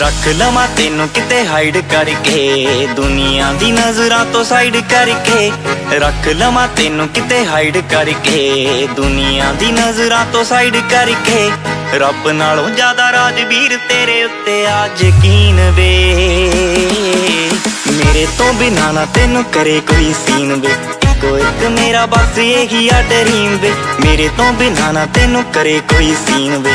रख लवां तेनू किते हाइड करके, दुनिया दी नजरां तो साइड करके। रख लवां तेनू किते हाइड करके, दुनिया दी नजरां तो साइड करके। रब नालों ज्यादा राजवीर तेरे उत्ते आ यकीन वे, मेरे तो बिना ना तेनू करे कोई सीन वे। इको एक मेरा बस यही आ ड्रीम वे, मेरे तो बिना ना तेनू करे कोई सीन वे।